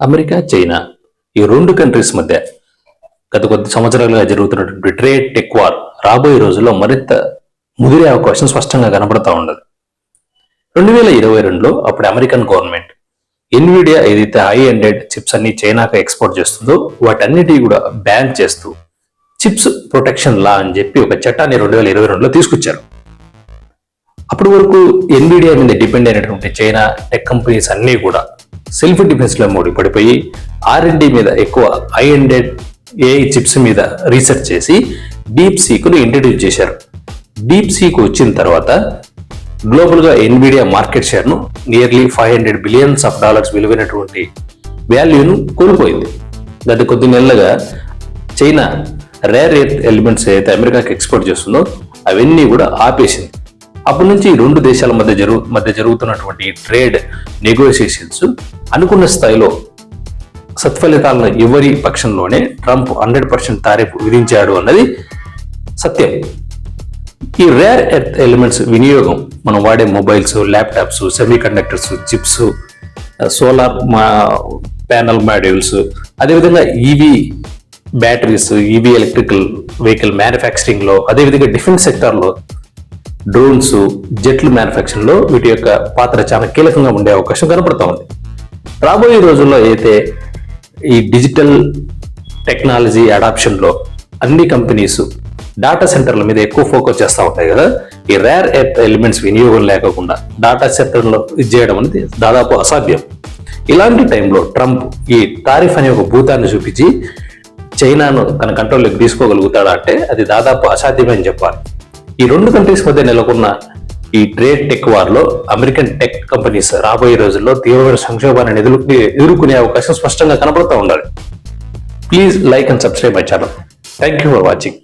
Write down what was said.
America, China ఈ రెండు countries మధ్య గత కొద్ది సంవత్సరాలుగా జరుగుతున్నటువంటి ట్రేడ్ టెక్ వార్ రాబోయే రోజుల్లో మరింత ముదిరే అవకాశం స్పష్టంగా కనబడతా ఉండదు. 2022లో అప్పుడు అమెరికన్ గవర్నమెంట్ ఎన్విడియా ఏదైతే హై ఎండెడ్ చిప్స్ అన్ని చైనాకు ఎక్స్పోర్ట్ చేస్తుందో వాటన్నిటి కూడా బ్యాన్ చేస్తూ చిప్స్ ప్రొటెక్షన్ లా అని చెప్పి ఒక చట్టాన్ని 2022లో తీసుకొచ్చారు. అప్పటి వరకు ఎన్విడియా మీద డిపెండ్ అయినటువంటి చైనా టెక్ కంపెనీస్ అన్ని కూడా సెల్ఫ్ డిఫెన్స్ లో పడిపోయి R&D మీద ఎక్కువ హై ఎండెడ్ ఏఐ చిప్స్ మీద రీసెర్చ్ చేసి డీప్ సీక్ను ఇంట్రడ్యూస్ చేశారు. డీప్ సీక్ వచ్చిన తర్వాత గ్లోబల్ గా ఎన్విడియా మార్కెట్ షేర్ ను నియర్లీ $500 బిలియన్స్ విలువైనటువంటి వాల్యూను కోల్పోయింది. గత కొద్ది నెలలుగా చైనా రేర్ ఎర్త్ ఎలిమెంట్స్ ఏదైతే అమెరికాకి ఎక్స్పోర్ట్ చేస్తుందో అవన్నీ కూడా ఆపేసింది. అప్పటి నుంచి ఈ రెండు దేశాల మధ్య జరుగుతున్నటువంటి ట్రేడ్ నెగోషియేషన్స్ అనుకున్న స్థాయిలో సత్ఫలితాలను ఇవ్వని పక్షంలోనే ట్రంప్ 100% టారిఫ్ విధించాడు అన్నది సత్యం. ఈ రేర్ ఎర్త్ ఎలిమెంట్స్ వినియోగం మనం వాడే mobiles, laptops, semiconductors, chips, solar panel modules, అదేవిధంగా EV batteries, EV electrical vehicle manufacturing లో, అదేవిధంగా డిఫెన్స్ సెక్టార్ లో, డ్రోన్స్, జెట్లు మ్యానుఫ్యాక్చరింగ్ లో వీటి యొక్క పాత్ర చాలా కీలకంగా ఉండే అవకాశం కనపడతా ఉంది. రాబోయే రోజుల్లో అయితే ఈ డిజిటల్ టెక్నాలజీ అడాప్షన్ లో అన్ని కంపెనీస్ డాటా సెంటర్ల మీద ఎక్కువ ఫోకస్ చేస్తూ ఉంటాయి కదా. ఈ రేర్ ఎర్త్ ఎలిమెంట్స్ వినియోగం లేకుండా డాటా సెంటర్లో ఇది చేయడం అనేది దాదాపు అసాధ్యం. ఇలాంటి టైంలో ట్రంప్ ఈ టారిఫ్ అనే ఒక భూతాన్ని చూపించి చైనాను తన కంట్రోల్లోకి తీసుకోగలుగుతాడా అంటే అది దాదాపు అసాధ్యమే అని చెప్పాలి. ఈ రెండు కంట్రీస్ మధ్య నెలకొన్న ఈ ట్రేడ్ టెక్ వార్ లో అమెరికన్ టెక్ కంపెనీస్ రాబోయే రోజుల్లో తీవ్రమైన సంక్షోభాన్ని ఎదుర్కొనే అవకాశం స్పష్టంగా కనబడుతూ ఉండాలి. Please like and subscribe my channel. Thank you for watching.